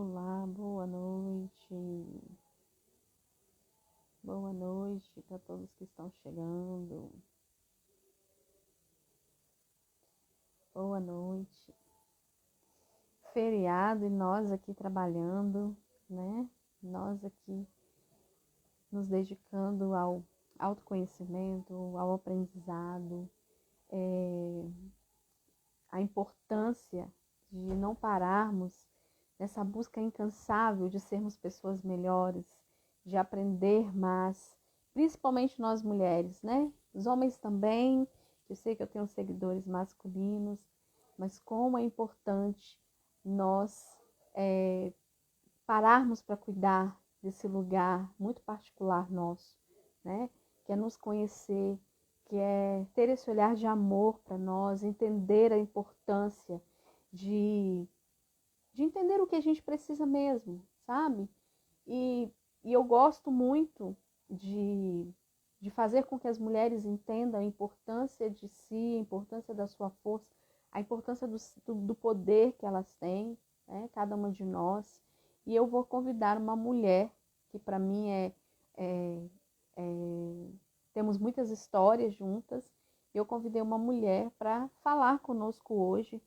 Olá, boa noite. Boa noite para todos que estão chegando. Boa noite. Feriado e nós aqui trabalhando, né? Nós aqui nos dedicando ao autoconhecimento, ao aprendizado, a importância de não pararmos nessa busca incansável de sermos pessoas melhores, de aprender mais, principalmente nós mulheres, né? Os homens também, eu sei que eu tenho seguidores masculinos, mas como é importante nós pararmos para cuidar desse lugar muito particular nosso, né? Que é nos conhecer, que é ter esse olhar de amor para nós, entender a importância de entender o que a gente precisa mesmo, sabe? E, e eu gosto muito de fazer com que as mulheres entendam a importância de si, a importância da sua força, a importância do poder que elas têm, né? Cada uma de nós. E eu vou convidar uma mulher, que para mim temos muitas histórias juntas. Eu convidei uma mulher para falar conosco hoje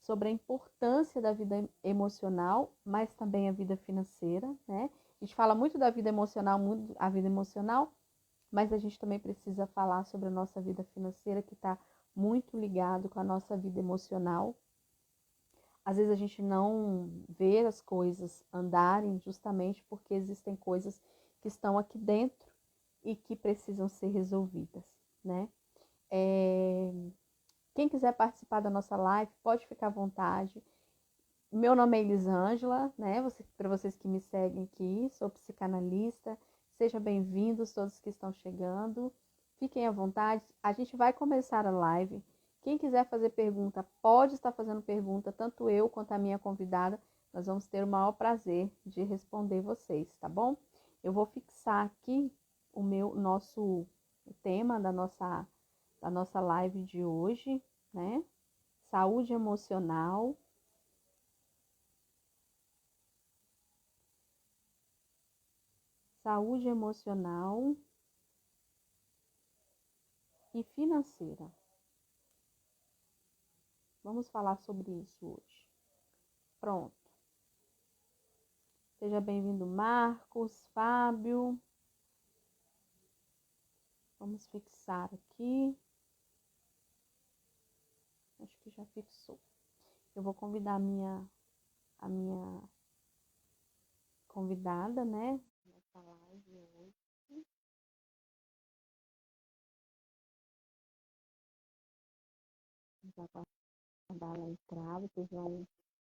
sobre a importância da vida emocional, mas também a vida financeira, né? A gente fala muito da vida emocional, muito a vida emocional, mas a gente também precisa falar sobre a nossa vida financeira, que está muito ligado com a nossa vida emocional. Às vezes a gente não vê as coisas andarem justamente porque existem coisas que estão aqui dentro e que precisam ser resolvidas, né? Quem quiser participar da nossa live, pode ficar à vontade. Meu nome é Elisângela, né? Para vocês que me seguem aqui, sou psicanalista. Sejam bem-vindos todos que estão chegando. Fiquem à vontade. A gente vai começar a live. Quem quiser fazer pergunta, pode estar fazendo pergunta, tanto eu quanto a minha convidada. Nós vamos ter o maior prazer de responder vocês, tá bom? Eu vou fixar aqui o tema da nossa live de hoje, né? Saúde emocional. Saúde emocional e financeira. Vamos falar sobre isso hoje. Pronto. Seja bem-vindo, Marcos, Fábio. Vamos fixar aqui. Acho que já fixou. Eu vou convidar a minha convidada, né? Nessa live hoje. Vamos aguardar ela entrar. Vocês vão...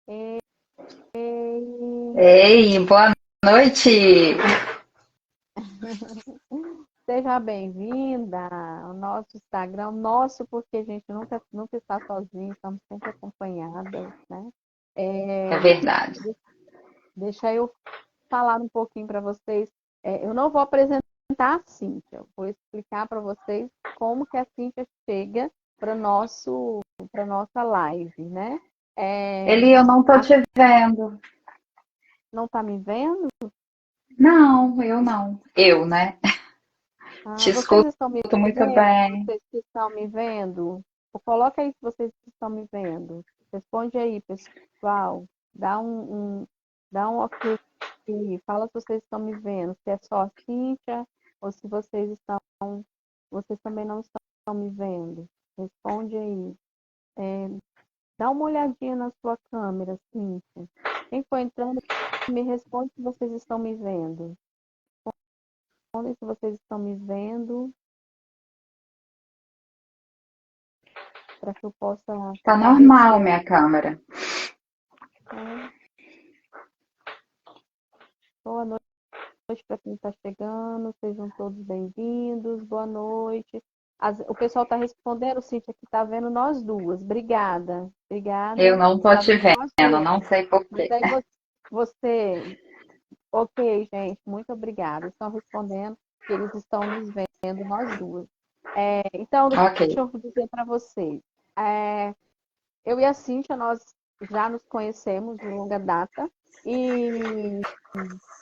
Ei, ei. Ei, boa noite! Seja bem-vinda ao nosso Instagram, nosso, porque a gente nunca está sozinho, estamos sempre acompanhadas, né? É É, verdade. deixa eu falar um pouquinho para vocês. Eu não vou apresentar a Cíntia, eu vou explicar para vocês como que a Cíntia chega para nossa live, né? É, Eli, eu não tô te vendo. não está me vendo? Não, eu não. Eu, né? Te Ah, vocês escuto estão me muito vendo? bem. Vocês que estão me vendo? Coloca aí se vocês estão me vendo. Responde aí, pessoal. Dá um ok. Fala se vocês estão me vendo. Se é só a Cíntia ou se vocês também não estão me vendo. Responde aí. Dá uma olhadinha na sua câmera, Cíntia. Quem for entrando, me responde se vocês estão me vendo. Respondem se vocês estão me vendo, para que eu possa Tá saber se normal é. minha câmera. É. Boa noite para quem está chegando, sejam todos bem-vindos, boa noite. O pessoal está respondendo, Cíntia, que está vendo nós duas. Obrigada, Eu obrigada. não tô Está te vendo nós vendo, duas. não sei por Mas quê. aí você, ok, gente, muito obrigada. Estão respondendo que eles estão nos vendo, nós duas. Então, Ok. deixa eu dizer para vocês. Eu e a Cíntia, nós já nos conhecemos de longa data. e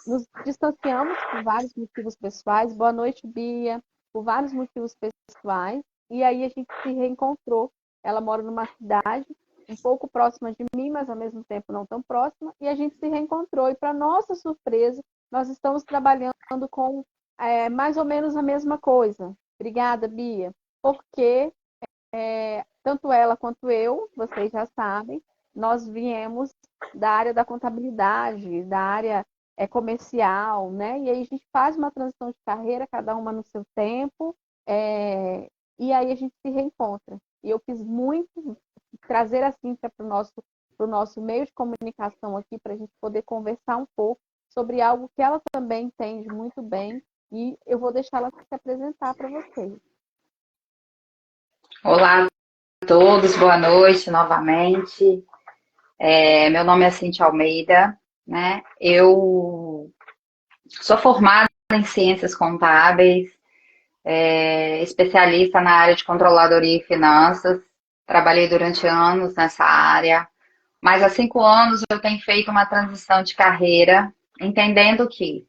nos distanciamos por vários motivos pessoais. Boa noite, Bia. Por vários motivos pessoais. E aí a gente se reencontrou. Ela mora numa cidade um pouco próxima de mim, mas ao mesmo tempo não tão próxima. E a gente se reencontrou. E para nossa surpresa, nós estamos trabalhando com mais ou menos a mesma coisa. Obrigada, Bia. Porque tanto ela quanto eu, vocês já sabem, nós viemos da área da contabilidade, da área comercial, né? E aí a gente faz uma transição de carreira, cada uma no seu tempo, e aí a gente se reencontra. E eu quis muito trazer a Cíntia para o nosso meio de comunicação aqui, para a gente poder conversar um pouco sobre algo que ela também entende muito bem, e eu vou deixar ela se apresentar para vocês. Olá a todos, boa noite novamente. Meu nome é Cintia Almeida, né? Eu sou formada em ciências contábeis, especialista na área de controladoria e finanças. Trabalhei durante anos nessa área, mas há 5 anos eu tenho feito uma transição de carreira, entendendo que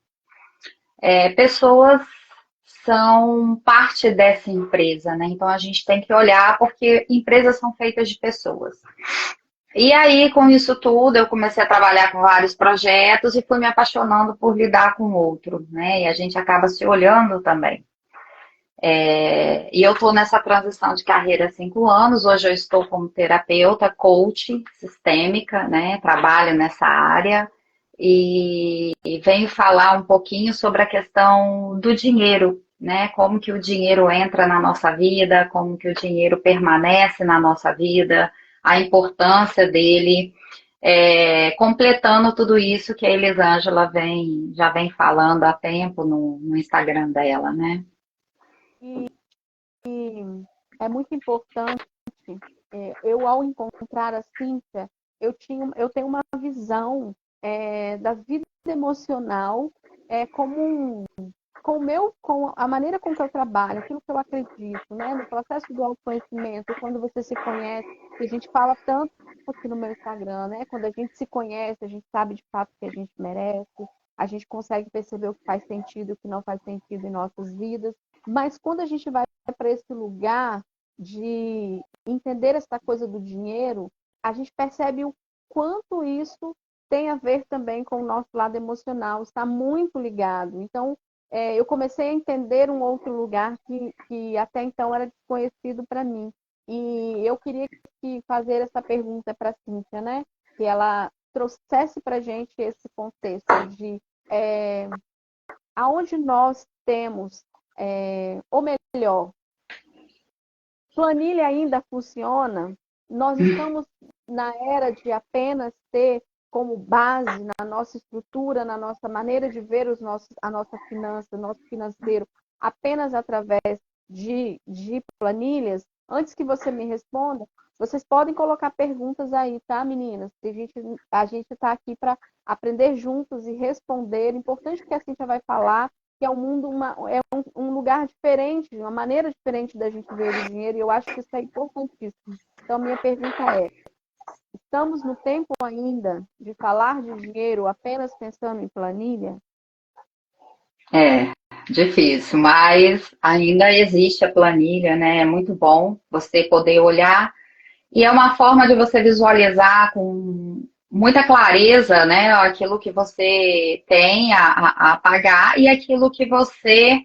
pessoas são parte dessa empresa, né? Então a gente tem que olhar porque empresas são feitas de pessoas. E aí, com isso tudo, eu comecei a trabalhar com vários projetos e fui me apaixonando por lidar com o outro, né? E a gente acaba se olhando também. E eu estou nessa transição de carreira há 5 anos. Hoje eu estou como terapeuta, coach sistêmica, né? Trabalho nessa área e venho falar um pouquinho sobre a questão do dinheiro, né? Como que o dinheiro entra na nossa vida, como que o dinheiro permanece na nossa vida, a importância dele, completando tudo isso que a Elisângela já vem falando há tempo no Instagram dela, né? E é muito importante. Eu, ao encontrar a Cíntia, eu tenho uma visão da vida emocional com a maneira com que eu trabalho, aquilo que eu acredito, né? No processo do autoconhecimento, quando você se conhece, e a gente fala tanto aqui no meu Instagram, né? Quando a gente se conhece, a gente sabe de fato o que a gente merece, a gente consegue perceber o que faz sentido e o que não faz sentido em nossas vidas. Mas quando a gente vai para esse lugar de entender essa coisa do dinheiro, a gente percebe o quanto isso tem a ver também com o nosso lado emocional, está muito ligado. Então, eu comecei a entender um outro lugar que até então era desconhecido para mim. E eu queria fazer essa pergunta para a Cíntia, né? Que ela trouxesse para a gente esse contexto de aonde nós temos, ou melhor, planilha ainda funciona? Nós estamos na era de apenas ter como base na nossa estrutura, na nossa maneira de ver a nossa finança, o nosso financeiro, apenas através de planilhas? Antes que você me responda, vocês podem colocar perguntas aí, tá, meninas? A gente está aqui para aprender juntos e responder. O importante que a Cíntia vai falar que é um mundo, um lugar diferente, uma maneira diferente da gente ver o dinheiro, e eu acho que isso é importantíssimo. Então, minha pergunta é: estamos no tempo ainda de falar de dinheiro apenas pensando em planilha? É difícil, mas ainda existe a planilha, né? É muito bom você poder olhar e é uma forma de você visualizar com muita clareza, né? Aquilo que você tem a pagar e aquilo que você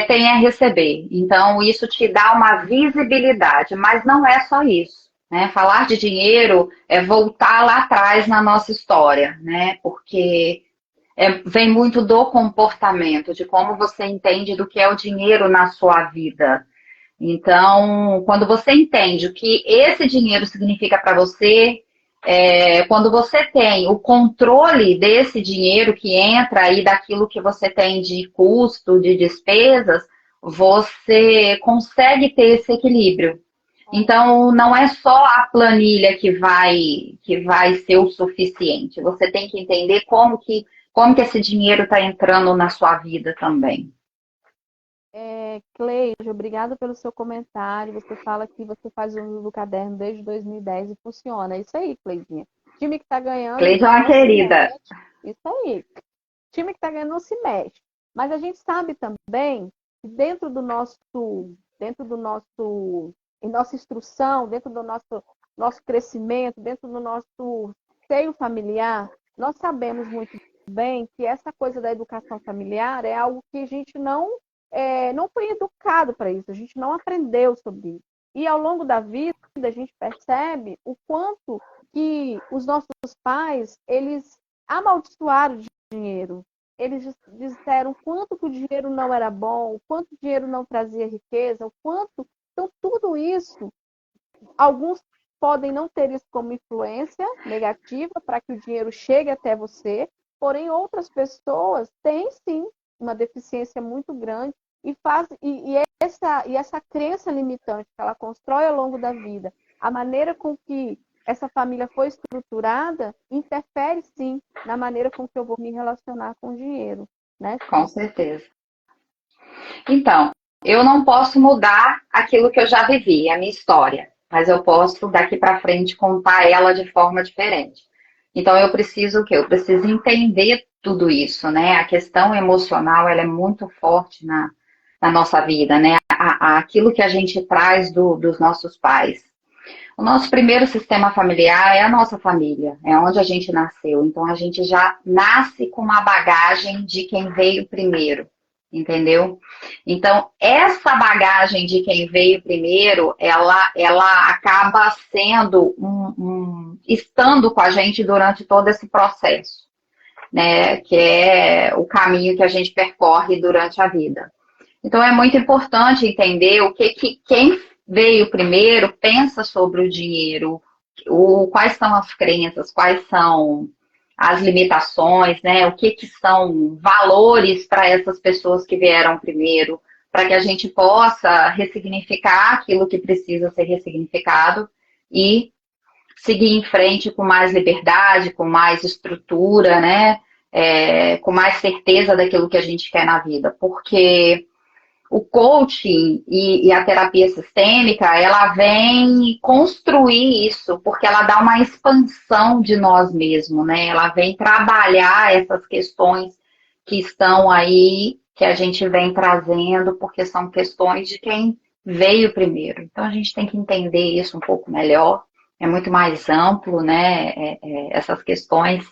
tem a receber. Então, isso te dá uma visibilidade, mas não é só isso. Né? Falar de dinheiro é voltar lá atrás na nossa história, né? Porque vem muito do comportamento, de como você entende do que é o dinheiro na sua vida. Então, quando você entende o que esse dinheiro significa para você, quando você tem o controle desse dinheiro que entra aí daquilo que você tem de custo, de despesas, você consegue ter esse equilíbrio. Então, não é só a planilha que vai ser o suficiente. Você tem que entender como que esse dinheiro está entrando na sua vida também. Cleide, obrigada pelo seu comentário. Você fala que você faz uso do caderno desde 2010 e funciona. É isso aí, Cleidinha. Time que está ganhando Cleide é uma não se querida. mexe. Isso aí. Time que está ganhando não se mexe. Mas a gente sabe também que em nossa instrução, dentro do nosso crescimento, dentro do nosso seio familiar, nós sabemos muito bem que essa coisa da educação familiar é algo que a gente não foi educado para isso, a gente não aprendeu sobre isso. E ao longo da vida, a gente percebe o quanto que os nossos pais, eles amaldiçoaram o dinheiro. Eles disseram quanto que o dinheiro não era bom, o quanto o dinheiro não trazia riqueza, o quanto. Então, tudo isso, alguns podem não ter isso como influência negativa para que o dinheiro chegue até você, porém outras pessoas têm sim uma deficiência muito grande e essa crença limitante que ela constrói ao longo da vida, a maneira com que essa família foi estruturada, interfere sim na maneira com que eu vou me relacionar com o dinheiro, né, Com Cris? certeza. Então, eu não posso mudar aquilo que eu já vivi, a minha história, mas eu posso daqui para frente contar ela de forma diferente. Então eu preciso o quê? Eu preciso entender tudo isso, né? A questão emocional, ela é muito forte na nossa vida, né? Aquilo que a gente traz dos nossos pais. O nosso primeiro sistema familiar é a nossa família, é onde a gente nasceu. Então a gente já nasce com uma bagagem de quem veio primeiro, entendeu? Então essa bagagem de quem veio primeiro, ela acaba sendo estando com a gente durante todo esse processo, né? Que é o caminho que a gente percorre durante a vida. Então é muito importante entender o que quem veio primeiro pensa sobre o dinheiro, quais são as crenças, quais são as limitações, né? O que são valores para essas pessoas que vieram primeiro, para que a gente possa ressignificar aquilo que precisa ser ressignificado e seguir em frente com mais liberdade, com mais estrutura, né? Com mais certeza daquilo que a gente quer na vida, porque o coaching e a terapia sistêmica, ela vem construir isso, porque ela dá uma expansão de nós mesmos, né? Ela vem trabalhar essas questões que estão aí, que a gente vem trazendo, porque são questões de quem veio primeiro. Então a gente tem que entender isso um pouco melhor. É muito mais amplo, né? Essas questões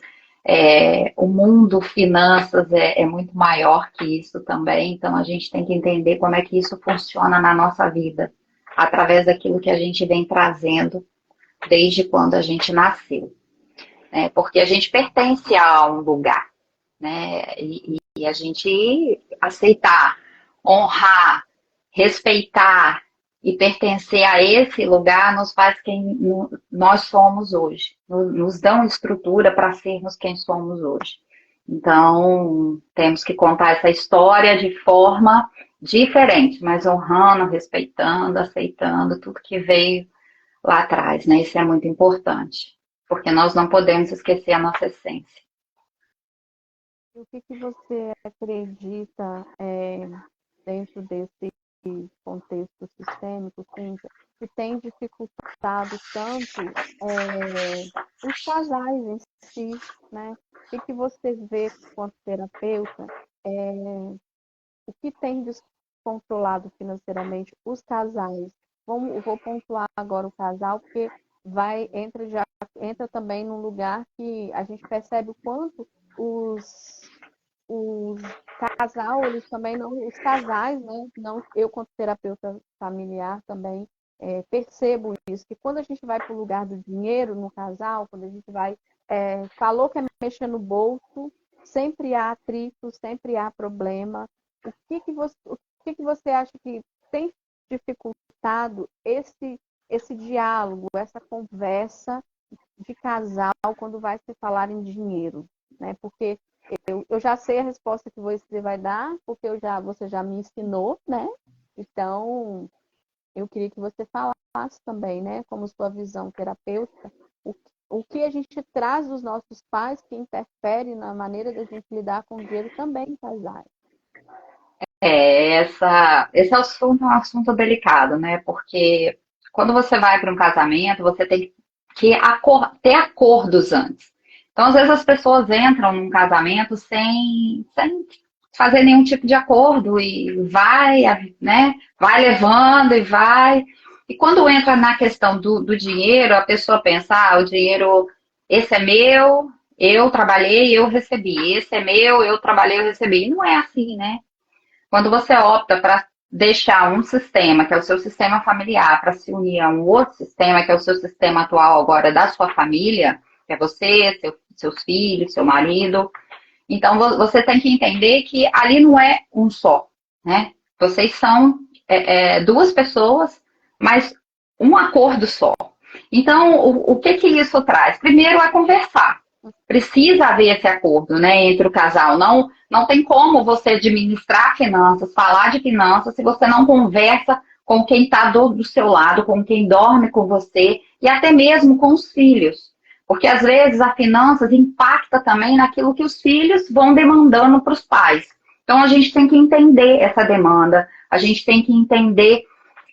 o mundo finanças é muito maior que isso também, então a gente tem que entender como é que isso funciona na nossa vida, através daquilo que a gente vem trazendo desde quando a gente nasceu, né? Porque a gente pertence a um lugar, né? E a gente aceitar, honrar, respeitar e pertencer a esse lugar nos faz quem nós somos hoje, nos dão estrutura para sermos quem somos hoje. Então, temos que contar essa história de forma diferente, mas honrando, respeitando, aceitando tudo que veio lá atrás, né? Isso é muito importante, porque nós não podemos esquecer a nossa essência. E o que você acredita dentro desse contexto sistêmico, Cíntia, que tem dificultado tanto os casais em si, né? O que você vê quanto terapeuta, o que tem descontrolado financeiramente os casais? Vou pontuar agora o casal, porque entra também num lugar que a gente percebe o quanto os eles também não, os casais, né? Não, eu, quanto terapeuta familiar, também percebo isso, que quando a gente vai para o lugar do dinheiro no casal, quando a gente vai, falou que é mexer no bolso, sempre há atrito, sempre há problema. O que que você acha que tem dificultado esse diálogo, essa conversa de casal quando vai se falar em dinheiro, né? Porque eu já sei a resposta que você vai dar, porque você já me ensinou, né? Então, eu queria que você falasse também, né? Como sua visão terapêutica, o, o que a gente traz dos nossos pais que interfere na maneira da gente lidar com o dinheiro também em casais. Esse assunto é um assunto delicado, né? Porque quando você vai para um casamento, você tem que ter acordos antes. Então, às vezes as pessoas entram num casamento sem fazer nenhum tipo de acordo e vai, né? Vai levando e vai. E quando entra na questão do dinheiro, a pessoa pensa, o dinheiro, esse é meu, eu trabalhei, eu recebi. Esse é meu, eu trabalhei, eu recebi. E não é assim, né? Quando você opta para deixar um sistema, que é o seu sistema familiar, para se unir a um outro sistema, que é o seu sistema atual agora da sua família, que é você, seus filhos, seu marido. Então, você tem que entender que ali não é um só, né? Vocês são duas pessoas, mas um acordo só. Então, o que isso traz? Primeiro é conversar. Precisa haver esse acordo, né, entre o casal. Não tem como você administrar finanças, falar de finanças, se você não conversa com quem está do seu lado, com quem dorme com você e até mesmo com os filhos. Porque às vezes a finanças impacta também naquilo que os filhos vão demandando para os pais. Então a gente tem que entender essa demanda, a gente tem que entender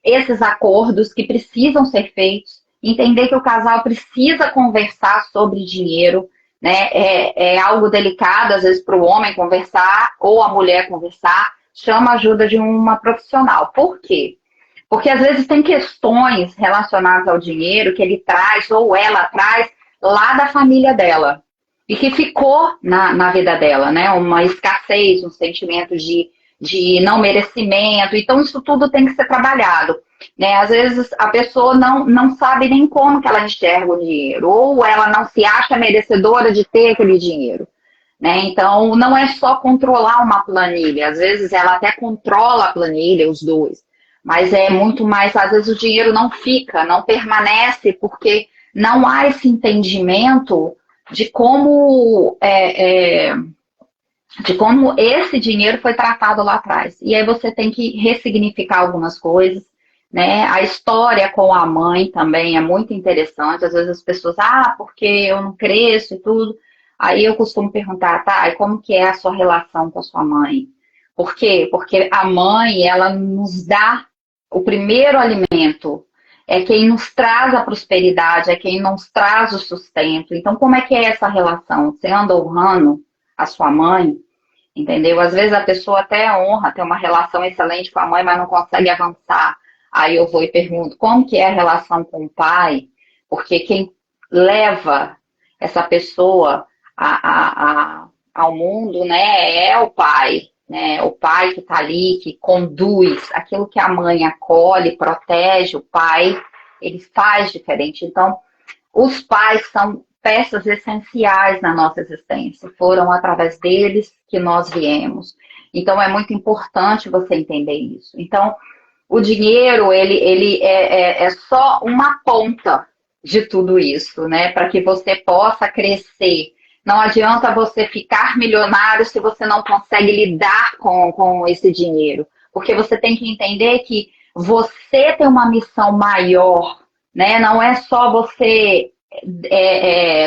esses acordos que precisam ser feitos, entender que o casal precisa conversar sobre dinheiro, né? É algo delicado, às vezes, para o homem conversar ou a mulher conversar, chama a ajuda de uma profissional. Por quê? Porque às vezes tem questões relacionadas ao dinheiro que ele traz ou ela traz lá da família dela e que ficou na vida dela, né? Uma escassez, um sentimento de não merecimento. Então, isso tudo tem que ser trabalhado, né? Às vezes, a pessoa não sabe nem como que ela enxerga o dinheiro, ou ela não se acha merecedora de ter aquele dinheiro, né? Então, não é só controlar uma planilha. Às vezes, ela até controla a planilha, os dois. Mas é muito mais, às vezes, o dinheiro não fica, não permanece, porque não há esse entendimento de como esse dinheiro foi tratado lá atrás. E aí você tem que ressignificar algumas coisas, né? A história com a mãe também é muito interessante. Às vezes as pessoas, porque eu não cresço e tudo. Aí eu costumo perguntar, tá, e como que é a sua relação com a sua mãe? Por quê? Porque a mãe, ela nos dá o primeiro alimento, é quem nos traz a prosperidade, é quem nos traz o sustento. Então, como é que é essa relação? Você anda honrando a sua mãe? Entendeu? Às vezes a pessoa até honra, tem uma relação excelente com a mãe, mas não consegue avançar. Aí eu vou e pergunto, como que é a relação com o pai? Porque quem leva essa pessoa ao mundo, né, é o pai, né? O pai que está ali, que conduz aquilo que a mãe acolhe, protege, o pai, ele faz diferente. Então, os pais são peças essenciais na nossa existência. Foram através deles que nós viemos. Então, é muito importante você entender isso. Então, o dinheiro, ele é só uma ponta de tudo isso, né? Para que você possa crescer. Não adianta você ficar milionário se você não consegue lidar com esse dinheiro. Porque você tem que entender que você tem uma missão maior, né? Não é só você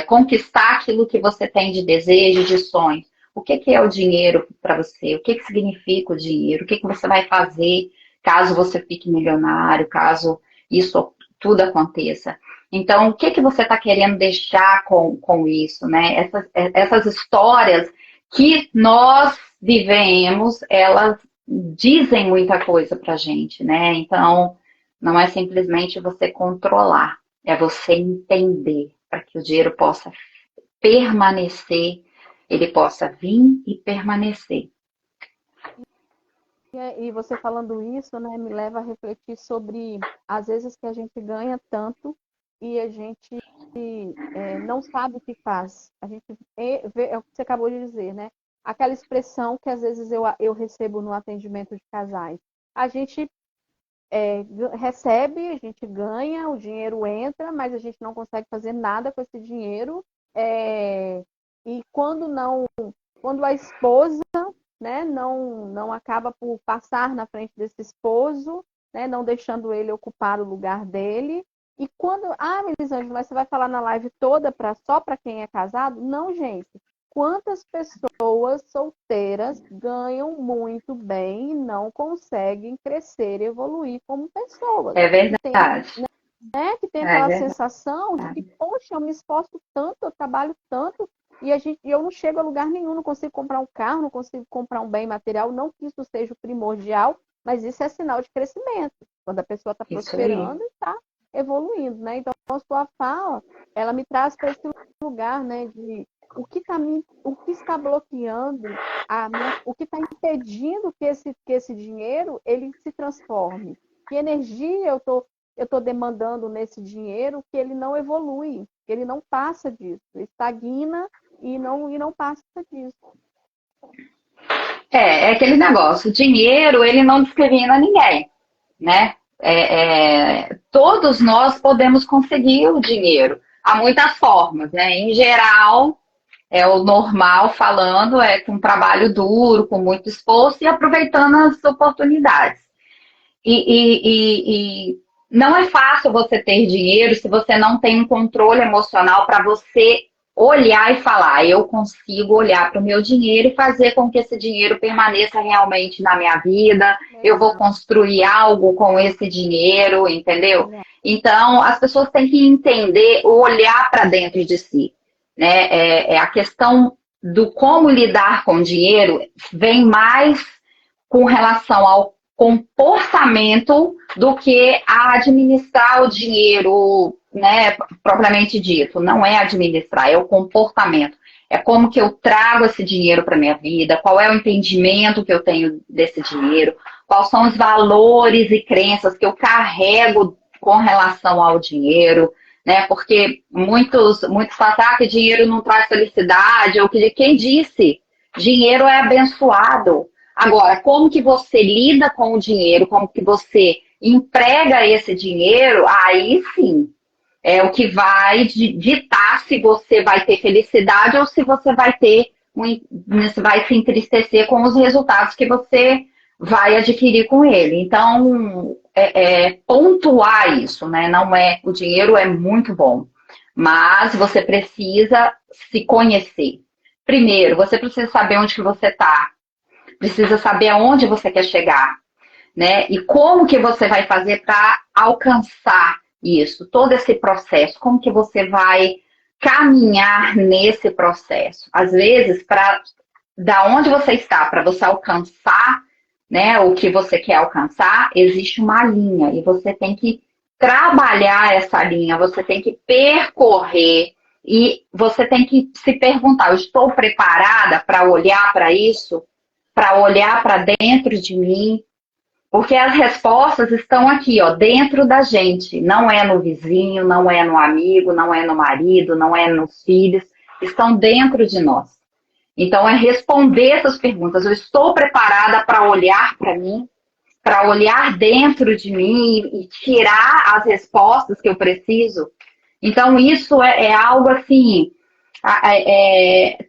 conquistar aquilo que você tem de desejo, de sonhos. O que é o dinheiro para você? O que significa o dinheiro? O que você vai fazer caso você fique milionário, caso isso tudo aconteça? Então, o que você está querendo deixar com isso, né? Essas histórias que nós vivemos, elas dizem muita coisa pra gente, né? Então, não é simplesmente você controlar, é você entender para que o dinheiro possa permanecer, ele possa vir e permanecer. E você falando isso, né, me leva a refletir sobre, às vezes, que a gente ganha tanto e a gente não sabe o que faz. A gente vê, é o que você acabou de dizer, né? Aquela expressão que às vezes eu recebo no atendimento de casais. A gente recebe, a gente ganha, o dinheiro entra, mas a gente não consegue fazer nada com esse dinheiro. E quando a esposa, né, não acaba por passar na frente desse esposo, né, não deixando ele ocupar o lugar dele. E quando, Melisângela, mas você vai falar na live toda só para quem é casado? Não, gente. Quantas pessoas solteiras ganham muito bem e não conseguem crescer e evoluir como pessoas? É verdade. né? Que tem É aquela verdade. sensação de que, poxa, eu me esforço tanto, eu trabalho tanto, e eu não chego a lugar nenhum, não consigo comprar um carro, não consigo comprar um bem material, não que isso seja o primordial, mas isso é sinal de crescimento, quando a pessoa está Isso aí. prosperando e está evoluindo, né? Então, a sua fala, ela me traz para esse lugar, né, de o que está bloqueando o que está impedindo que esse dinheiro ele se transforme. Que energia eu estou demandando nesse dinheiro que ele não evolui, que ele não passa disso, estagna e não passa disso. É aquele negócio, o dinheiro, ele não discrimina ninguém, né? Todos nós podemos conseguir o dinheiro. Há muitas formas, né? Em geral, é o normal falando, é com trabalho duro, com muito esforço e aproveitando as oportunidades. E não é fácil você ter dinheiro se você não tem um controle emocional para você olhar e falar, eu consigo olhar para o meu dinheiro e fazer com que esse dinheiro permaneça realmente na minha vida, eu vou Exato. construir algo com esse dinheiro, entendeu? Então, as pessoas têm que entender, olhar para dentro de si, né? A questão do como lidar com o dinheiro vem mais com relação ao comportamento do que a administrar o dinheiro, né, propriamente dito. Não é administrar, é o comportamento. É como que eu trago esse dinheiro para minha vida, qual é o entendimento que eu tenho desse dinheiro, quais são os valores e crenças que eu carrego com relação ao dinheiro, né? Porque muitos falam que dinheiro não traz felicidade, ou que quem disse, dinheiro é abençoado. Agora, como que você lida com o dinheiro, como que você emprega esse dinheiro, aí sim é o que vai ditar se você vai ter felicidade ou se você vai ter vai se entristecer com os resultados que você vai adquirir com ele. Então, pontuar isso, né? Não é, o dinheiro é muito bom, mas você precisa se conhecer. Primeiro, você precisa saber onde que você está, precisa saber aonde você quer chegar, né? E como que você vai fazer para alcançar isso, todo esse processo, como que você vai caminhar nesse processo. Às vezes, para da onde você está, para você alcançar, né, o que você quer alcançar, existe uma linha e você tem que trabalhar essa linha, você tem que percorrer e você tem que se perguntar, eu estou preparada para olhar para isso? Para olhar para dentro de mim, porque as respostas estão aqui, ó, dentro da gente. Não é no vizinho, não é no amigo, não é no marido, não é nos filhos. Estão dentro de nós. Então, é responder essas perguntas. Eu estou preparada para olhar para mim, para olhar dentro de mim e tirar as respostas que eu preciso. Então, isso é algo assim.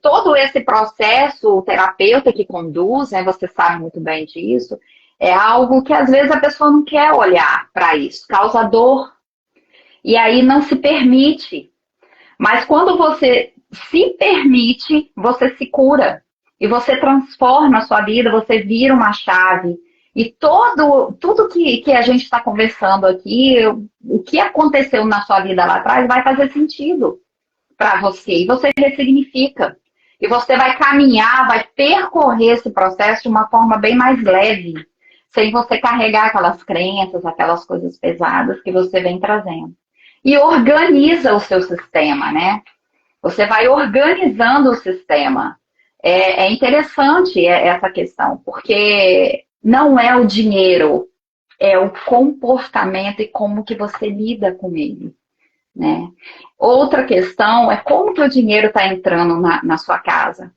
Todo esse processo, o terapeuta que conduz, né, você sabe muito bem disso, é algo que às vezes a pessoa não quer olhar para isso, causa dor, e aí não se permite. Mas quando você se permite, você se cura, e você transforma a sua vida, você vira uma chave. E tudo que a gente está conversando aqui, o que aconteceu na sua vida lá atrás, vai fazer sentido para você. E você ressignifica. E você vai caminhar, vai percorrer esse processo de uma forma bem mais leve, sem você carregar aquelas crenças, aquelas coisas pesadas que você vem trazendo. E organiza o seu sistema, né? Você vai organizando o sistema. É interessante essa questão, porque não é o dinheiro, é o comportamento e como que você lida com ele, né? Outra questão é como que o dinheiro está entrando na sua casa.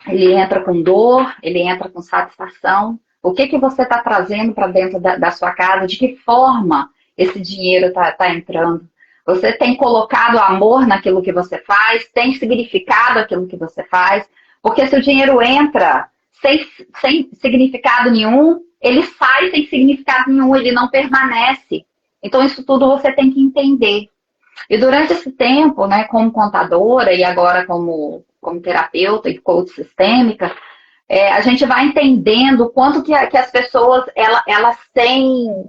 Ele entra com dor, ele entra com satisfação. O que você está trazendo para dentro da sua casa? De que forma esse dinheiro está entrando? Você tem colocado amor naquilo que você faz? Tem significado aquilo que você faz? Porque se o dinheiro entra sem significado nenhum, ele sai sem significado nenhum, ele não permanece. Então, isso tudo você tem que entender. E durante esse tempo, né, como contadora e agora como terapeuta e coach sistêmica, a gente vai entendendo o quanto que as pessoas elas têm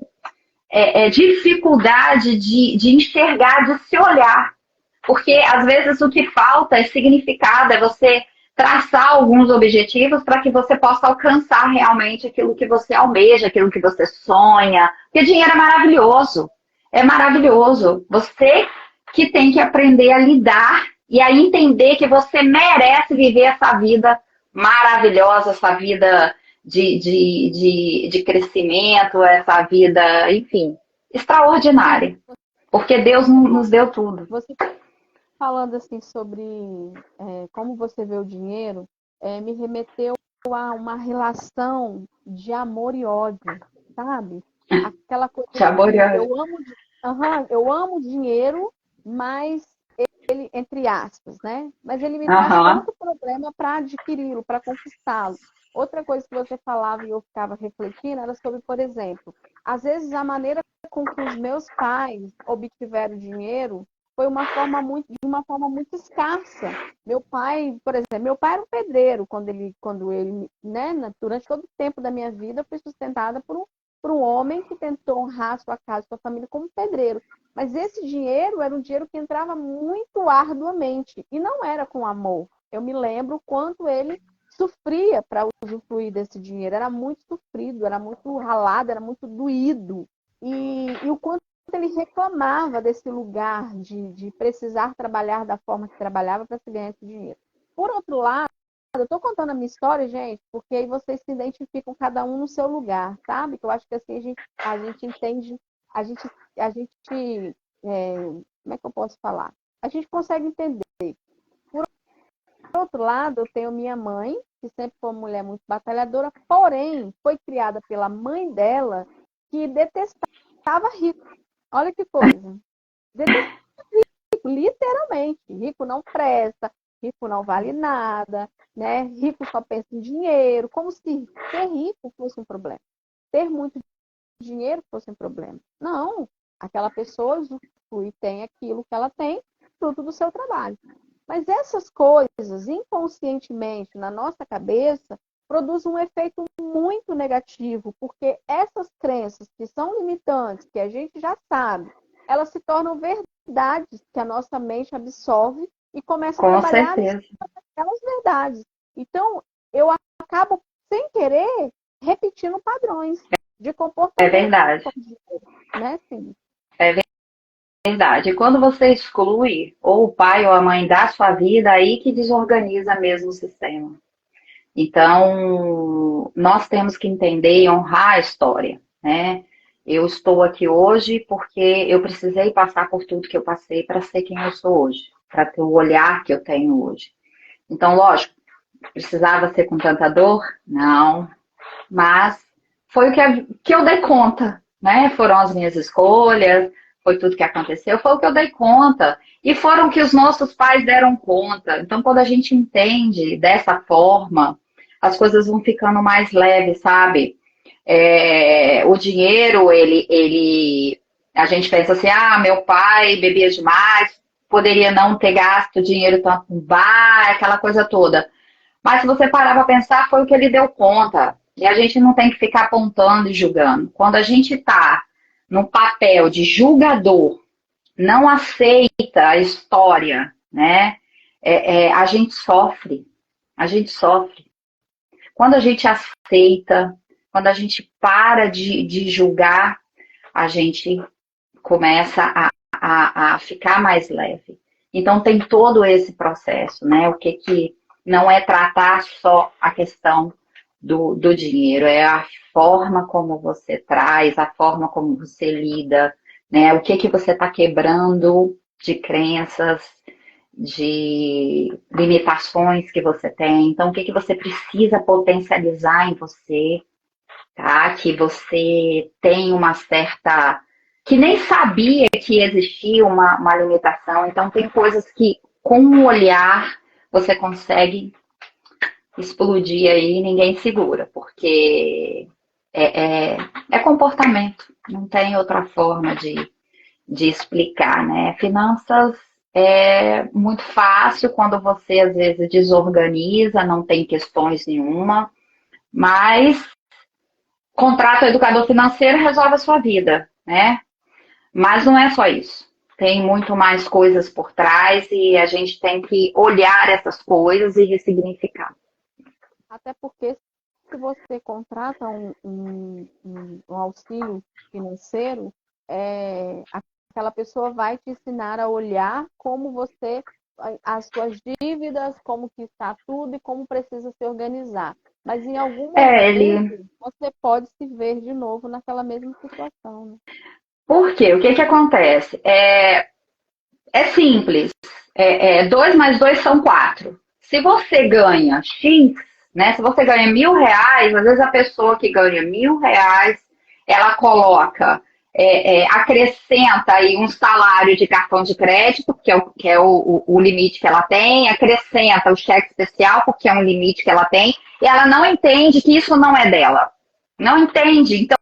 dificuldade de enxergar, de se olhar. Porque, às vezes, o que falta é significado, é você traçar alguns objetivos para que você possa alcançar realmente aquilo que você almeja, aquilo que você sonha. Porque dinheiro é maravilhoso. É maravilhoso. Você que tem que aprender a lidar e a entender que você merece viver essa vida maravilhosa, essa vida de crescimento, essa vida, enfim, extraordinária. Porque Deus nos deu tudo. Você falando assim sobre como você vê o dinheiro, me remeteu a uma relação de amor e ódio, sabe? Aquela coisa de eu amo dinheiro, mas ele, entre aspas, né? Mas ele me traz tanto problema para adquiri-lo, para conquistá-lo. Outra coisa que você falava e eu ficava refletindo era sobre, por exemplo, às vezes a maneira com que os meus pais obtiveram dinheiro foi de uma forma muito escassa. Meu pai, por exemplo, meu pai era um pedreiro quando ele, né, durante todo o tempo da minha vida, eu fui sustentada por um homem que tentou honrar sua casa, sua família como pedreiro. Mas esse dinheiro era um dinheiro que entrava muito arduamente e não era com amor. Eu me lembro o quanto ele sofria para usufruir desse dinheiro. Era muito sofrido, era muito ralado, era muito doído. E o quanto ele reclamava desse lugar de precisar trabalhar da forma que trabalhava para se ganhar esse dinheiro. Por outro lado, eu estou contando a minha história, gente, porque aí vocês se identificam cada um no seu lugar, sabe? Que eu acho que assim a gente entende, a gente como é que eu posso falar? A gente consegue entender. Por outro lado, eu tenho minha mãe, que sempre foi uma mulher muito batalhadora, porém foi criada pela mãe dela, que detestava rico. Olha que coisa. Detestava rico, literalmente. Rico não presta, rico não vale nada, né? Rico só pensa em dinheiro, como se ser rico fosse um problema. Ter muito dinheiro fosse um problema. Não, aquela pessoa usufrui, tem aquilo que ela tem, fruto do seu trabalho. Mas essas coisas, inconscientemente, na nossa cabeça, produzem um efeito muito negativo, porque essas crenças que são limitantes, que a gente já sabe, elas se tornam verdades que a nossa mente absorve e começa a trabalhar aquelas verdades. Então, eu acabo, sem querer, repetindo padrões de comportamento. É verdade. Né, sim. É verdade. E quando você exclui ou o pai ou a mãe da sua vida, aí que desorganiza mesmo o sistema. Então, nós temos que entender e honrar a história, né? Eu estou aqui hoje porque eu precisei passar por tudo que eu passei para ser quem eu sou hoje, para ter o olhar que eu tenho hoje. Então, lógico, precisava ser com tanta dor? Não. Mas foi o que eu dei conta, né? Foram as minhas escolhas, foi tudo que aconteceu, foi o que eu dei conta. E foram que os nossos pais deram conta. Então, quando a gente entende dessa forma, as coisas vão ficando mais leves, sabe? O dinheiro, a gente pensa assim, meu pai bebia demais, poderia não ter gasto dinheiro tanto com bar, aquela coisa toda. Mas se você parar para pensar, foi o que ele deu conta. E a gente não tem que ficar apontando e julgando. Quando a gente está no papel de julgador, não aceita a história, né? A gente sofre. A gente sofre. Quando a gente aceita, quando a gente para de julgar, a gente começa a ficar mais leve. Então tem todo esse processo, né? O que não é tratar só a questão do dinheiro, é a forma como você traz, a forma como você lida, né? O que você está quebrando de crenças, de limitações que você tem. Então, o que você precisa potencializar em você, tá? Que você tem uma certa... que nem sabia que existia uma limitação. Então, tem coisas que, com o olhar, você consegue explodir aí e ninguém segura, porque é comportamento, não tem outra forma de explicar, né? Finanças é muito fácil quando você, às vezes, desorganiza, não tem questões nenhuma, mas contrata o educador financeiro resolve a sua vida, né? Mas não é só isso. Tem muito mais coisas por trás e a gente tem que olhar essas coisas e ressignificar. Até porque se você contrata um auxílio financeiro, aquela pessoa vai te ensinar a olhar como você, as suas dívidas, como que está tudo e como precisa se organizar. Mas em algum Ele. momento você pode se ver de novo naquela mesma situação, né? Por quê? O que que acontece? É simples. 2 mais 2 são 4. Se você ganha X, né? Se você ganha R$ 1.000, às vezes a pessoa que ganha R$ 1.000, ela coloca, acrescenta aí um salário de cartão de crédito, que é o limite que ela tem, acrescenta o cheque especial, porque é um limite que ela tem, e ela não entende que isso não é dela. Não entende. Então,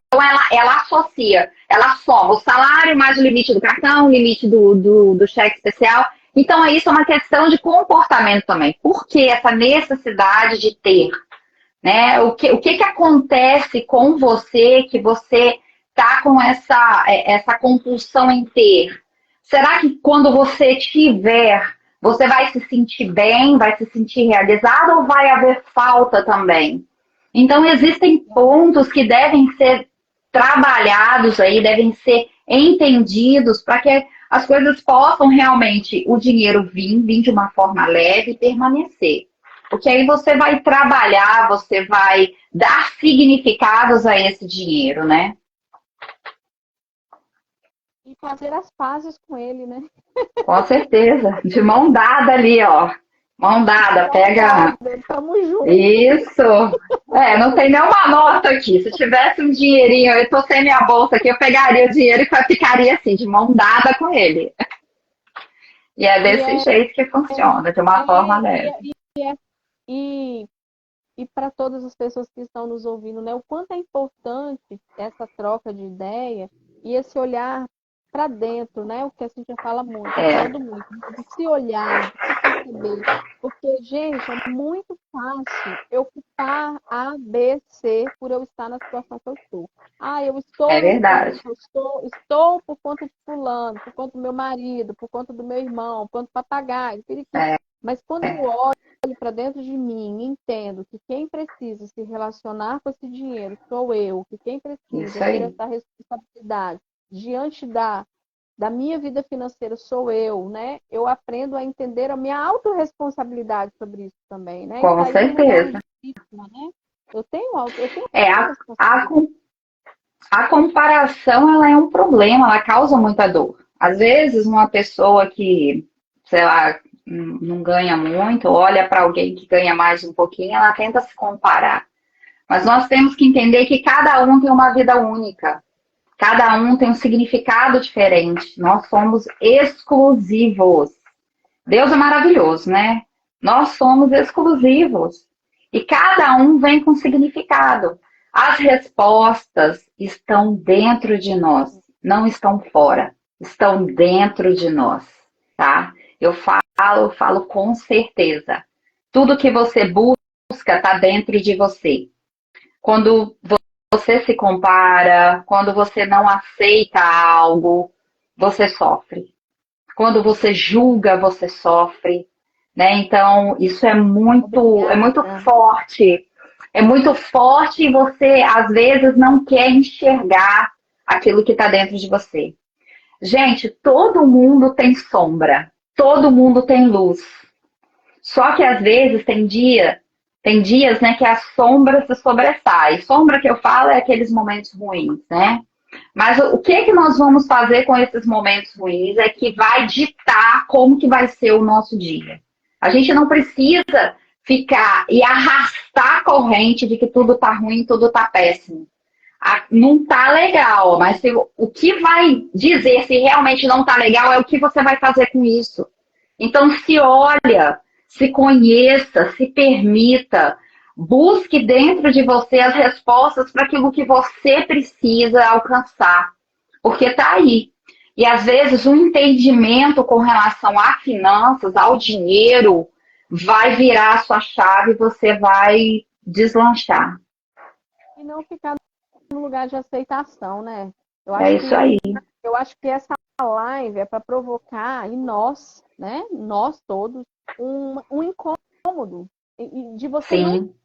ela associa, ela soma o salário mais o limite do cartão, o limite do cheque especial. Então, isso é uma questão de comportamento também. Por que essa necessidade de ter? Né? O que acontece com você que você está com essa compulsão em ter? Será que quando você tiver, você vai se sentir bem, vai se sentir realizado ou vai haver falta também? Então, existem pontos que devem ser trabalhados aí, devem ser entendidos para que as coisas possam realmente, o dinheiro vir de uma forma leve e permanecer. Porque aí você vai trabalhar, você vai dar significados a esse dinheiro, né? E fazer as pazes com ele, né? Com certeza. De mão dada ali, ó. Mão dada, pega. Tamo junto. Isso. Não tem nenhuma nota aqui. Se tivesse um dinheirinho, eu tô sem minha bolsa aqui, eu pegaria o dinheiro e ficaria assim, de mão dada com ele. E é E desse jeito que funciona, de uma forma leve. e, e para todas as pessoas que estão nos ouvindo, né? O quanto é importante essa troca de ideia e esse olhar para dentro, né? O que a gente fala muito, falando muito, de se olhar, de se perceber. Porque, gente, é muito fácil eu culpar A, B, C por eu estar na situação que eu estou. Ah, eu estou É na situação verdade. que eu estou por conta de fulano, por conta do meu marido, por conta do meu irmão, por conta do papagaio, periquito. Mas quando eu olho para dentro de mim, entendo que quem precisa se relacionar com esse dinheiro sou eu, que quem Isso precisa ter aí. essa responsabilidade diante da minha vida financeira sou eu, né? Eu aprendo a entender a minha autorresponsabilidade sobre isso também, né? E Com sair do lugar certeza. de vítima, né? Eu tenho É, a, a, autorresponsabilidade. com- a comparação, ela é um problema, ela causa muita dor. Às vezes, uma pessoa que, sei lá, não ganha muito, olha para alguém que ganha mais um pouquinho, ela tenta se comparar. Mas nós temos que entender que cada um tem uma vida única. Cada um tem um significado diferente. Nós somos exclusivos. Deus é maravilhoso, né? Nós somos exclusivos. E cada um vem com significado. As respostas estão dentro de nós, não estão fora. Estão dentro de nós, tá? Eu falo com certeza. Tudo que você busca está dentro de você. Quando você se compara, quando você não aceita algo, você sofre. Quando você julga, você sofre, né? Então, isso é muito Obrigada. forte. É muito forte e você, às vezes, não quer enxergar aquilo que está dentro de você. Gente, todo mundo tem sombra, todo mundo tem luz. Só que às vezes tem dias, né, que a sombra se sobressai. Sombra que eu falo é aqueles momentos ruins, né? Mas o que que nós vamos fazer com esses momentos ruins é que vai ditar como que vai ser o nosso dia. A gente não precisa ficar e arrastar a corrente de que tudo tá ruim, tudo tá péssimo. Não tá legal, mas o que vai dizer se realmente não tá legal é o que você vai fazer com isso. Então se olha, se conheça, se permita, busque dentro de você as respostas para aquilo que você precisa alcançar, porque está aí. E às vezes o entendimento com relação a finanças, ao dinheiro, vai virar a sua chave e você vai deslanchar. E não ficar no lugar de aceitação, né? Eu É acho isso que, aí. eu acho que essa live é para provocar em nós, né? Nós todos, um incômodo. E de você não Sim,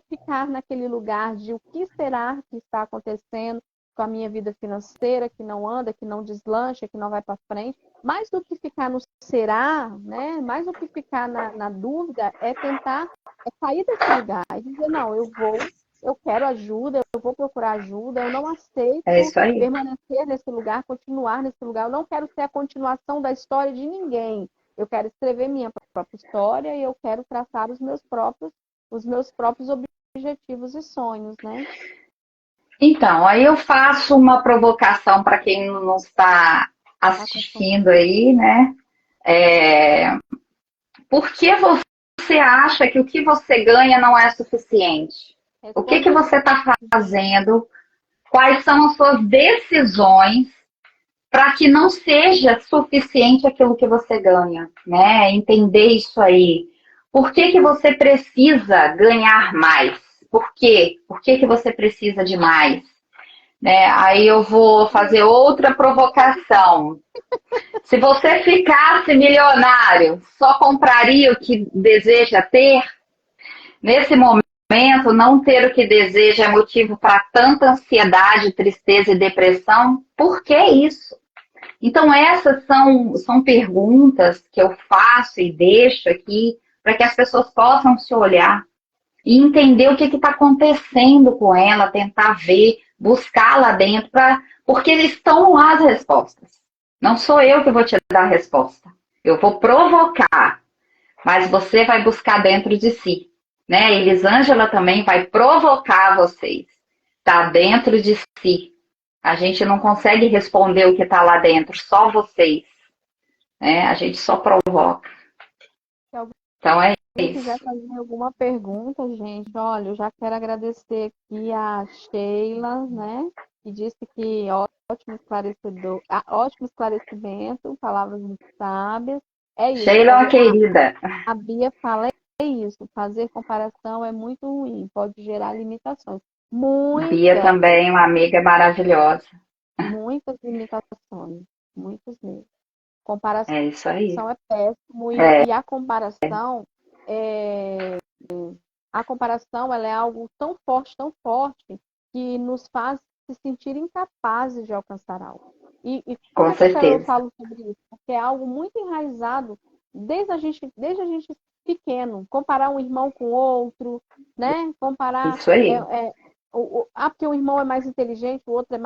ficar naquele lugar de o que será que está acontecendo com a minha vida financeira, que não anda, que não deslancha, que não vai para frente. Mais do que ficar no será, né? Mais do que ficar na dúvida, é tentar sair desse lugar e dizer, não, eu quero ajuda, eu vou procurar ajuda, eu não é aceito isso aí. permanecer nesse lugar, continuar nesse lugar, eu não quero ser a continuação da história de ninguém. Eu quero escrever minha própria história e eu quero traçar os meus próprios objetivos e sonhos, né? Então, aí eu faço uma provocação para quem não está Tá assistindo acompanhando. aí, né? É, por que você acha que o que você ganha não é suficiente? O que Responde aí. você está fazendo? Quais são as suas decisões para que não seja suficiente aquilo que você ganha, né? Entender isso aí. Por que você precisa ganhar mais? Por quê? Por que você precisa de mais? Né? Aí eu vou fazer outra provocação. Se você ficasse milionário, só compraria o que deseja ter? Nesse momento, não ter o que deseja é motivo para tanta ansiedade, tristeza e depressão? Por que isso? Então, essas são perguntas que eu faço e deixo aqui para que as pessoas possam se olhar e entender o que está acontecendo com ela, tentar ver, buscar lá dentro, porque estão lá as respostas. Não sou eu que vou te dar a resposta. Eu vou provocar, mas você vai buscar dentro de si. Né? Elisângela também vai provocar vocês. Está dentro de si. A gente não consegue responder o que está lá dentro, só vocês. Né? A gente só provoca. Se Então é alguém quiser isso. fazer alguma pergunta, gente, olha, eu já quero agradecer aqui a Sheila, né? Que disse que ótimo esclarecedor, ótimo esclarecimento, palavras muito sábias. É isso, Sheila é uma querida. a Bia fala é isso, fazer comparação é muito ruim, pode gerar limitações. Bia Muitas, também, uma amiga maravilhosa. muitas limitações, muitas mesmo. Comparação É isso aí. é péssimo É, e é, a comparação ela é algo tão forte, que nos faz se sentir incapazes de alcançar algo. E por com que eu certeza. falo sobre isso? Porque é algo muito enraizado desde a gente pequeno. Comparar um irmão com outro, né? Comparar. Isso aí. Porque um irmão é mais inteligente, o outro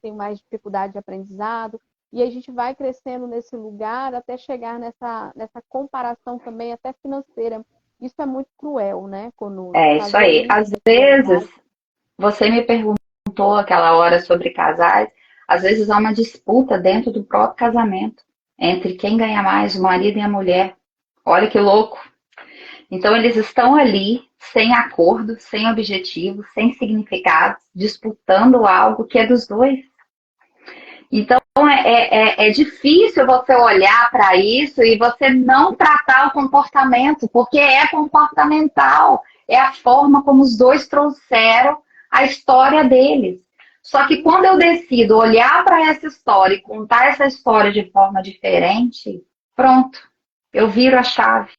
tem mais dificuldade de aprendizado. E a gente vai crescendo nesse lugar até chegar nessa comparação também, até financeira. Isso é muito cruel, né, conosco. É isso Fazer aí. isso Às desse vezes, lugar. você me perguntou aquela hora sobre casais, às vezes há uma disputa dentro do próprio casamento entre quem ganha mais, o marido e a mulher. Olha que louco. Então eles estão ali sem acordo, sem objetivo, sem significado, disputando algo que é dos dois. Então é difícil você olhar para isso e você não tratar o comportamento, porque é comportamental, é a forma como os dois trouxeram a história deles. Só que quando eu decido olhar para essa história e contar essa história de forma diferente, pronto, eu viro a chave.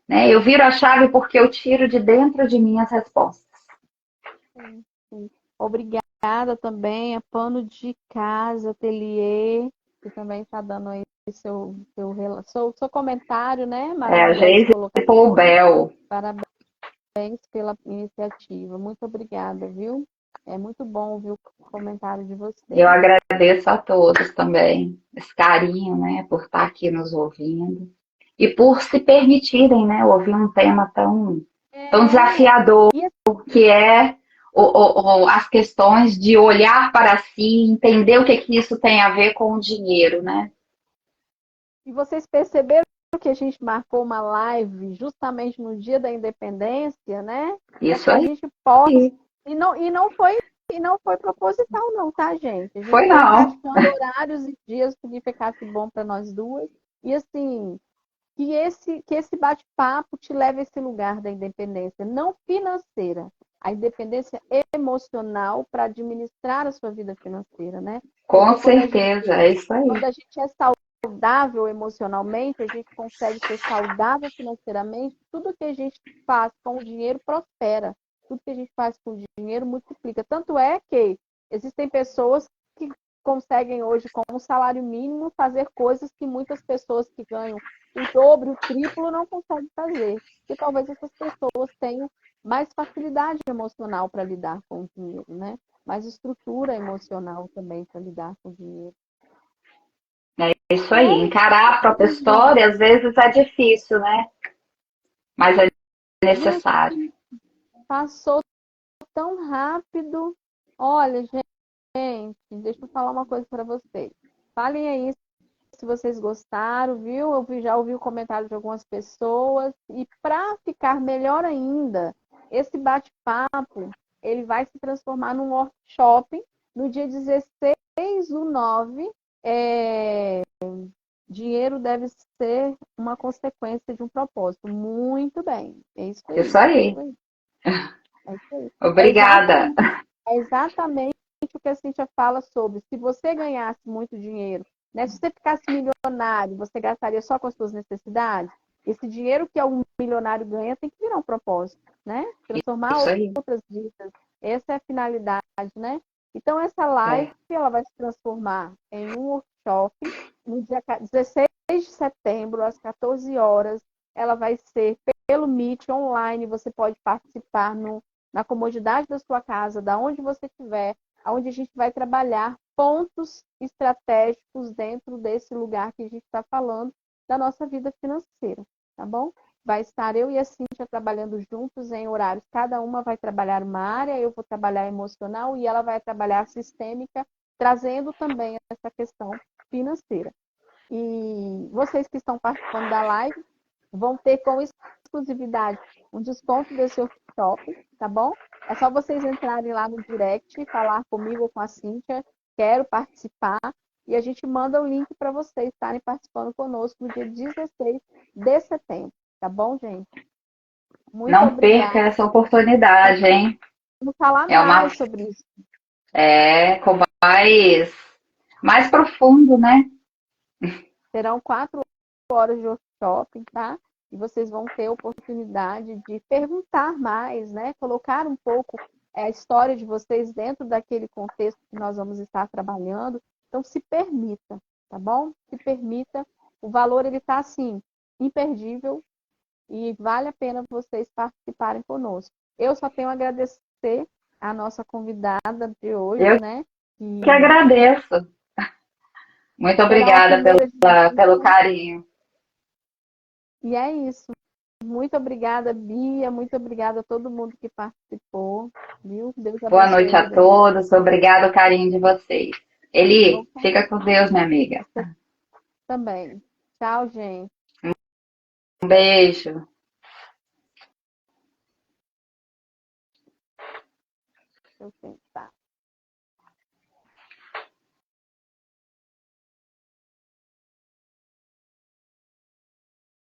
Né? Eu viro a chave porque eu tiro de dentro de mim as respostas. Sim, sim. Obrigada também a Pano de Casa, Ateliê, que também está dando aí seu comentário, né? É a Maravilhosa Geise colocação. Poubel. Parabéns pela iniciativa. Muito obrigada, viu? É muito bom ouvir o comentário de Eu vocês. agradeço a todos também, esse carinho, né, por estar aqui nos ouvindo e por se permitirem, né, ouvir um tema tão É, desafiador e, que é as questões de olhar para si, entender o que isso tem a ver com o dinheiro, né? e vocês perceberam que a gente marcou uma live justamente no dia da independência, né? Para Isso que a aí. gente possa. E não foi proposital, não, tá, gente? A gente Foi foi não. encaixando horários e dias que ficasse bom para nós duas. E assim, que esse bate-papo te leve a esse lugar da independência, não financeira. a independência emocional para administrar a sua vida financeira, né? Com Porque certeza, é isso aí. quando a gente é saudável emocionalmente, a gente consegue ser saudável financeiramente, tudo que a gente faz com o dinheiro prospera. Tudo que a gente faz com o dinheiro multiplica. Tanto é que existem pessoas que conseguem hoje, com um salário mínimo, fazer coisas que muitas pessoas que ganham o dobro, o triplo, não conseguem fazer. E talvez essas pessoas tenham mais facilidade emocional para lidar com o dinheiro, né? Mais estrutura emocional também para lidar com o dinheiro. É isso aí. Encarar a própria história, às vezes é difícil, né? Mas é necessário. Passou tão rápido. Olha, gente, deixa eu falar uma coisa para vocês. Falem aí se vocês gostaram, viu? Já ouvi o comentário de algumas pessoas. E para ficar melhor ainda, esse bate-papo, ele vai se transformar num workshop no dia 16/9. Dinheiro deve ser uma consequência de um propósito. Muito bem. É isso aí. Isso aí. É isso aí. Obrigada. É exatamente o que a Cíntia fala sobre. Se você ganhasse muito dinheiro, né? Se você ficasse milionário, você gastaria só com as suas necessidades? Esse dinheiro que algum milionário ganha tem que virar um propósito, né? Transformar Isso aí. outras vidas. Essa é a finalidade, né? Então, essa live ela vai se transformar em um workshop no dia 16 de setembro, às 14 horas. Ela vai ser pelo Meet online. Você pode participar na comodidade da sua casa, da onde você estiver, onde a gente vai trabalhar pontos estratégicos dentro desse lugar que a gente está falando da nossa vida financeira, tá bom? Vai estar eu e a Cíntia trabalhando juntos em horários, cada uma vai trabalhar uma área, eu vou trabalhar emocional e ela vai trabalhar sistêmica, trazendo também essa questão financeira. E vocês que estão participando da live vão ter com exclusividade um desconto desse workshop, tá bom? É só vocês entrarem lá no direct, falar comigo ou com a Cíntia, quero participar, e a gente manda o link para vocês estarem participando conosco no dia 16 de setembro, tá bom, gente? Muito Não perca obrigada. essa oportunidade, hein? Vamos falar É uma mais sobre isso. com mais profundo, né? Serão 4 horas de workshop, tá? E vocês vão ter a oportunidade de perguntar mais, né? Colocar um pouco a história de vocês dentro daquele contexto que nós vamos estar trabalhando. Então, se permita, tá bom? Se permita. O valor, ele está, assim, imperdível e vale a pena vocês participarem conosco. Eu só tenho a agradecer a nossa convidada de hoje, Eu né? que Que agradeço. Muito será uma obrigada primeira de pelo muitas. carinho. E é isso. Muito obrigada, Bia. Muito obrigada a todo mundo que participou. Viu? Deus Boa noite abençoe a cada um. todos. Obrigado, o carinho de vocês. Eli, Opa, fica com Deus, minha amiga. você também. Tchau, gente. Um beijo. Deixa eu pensar.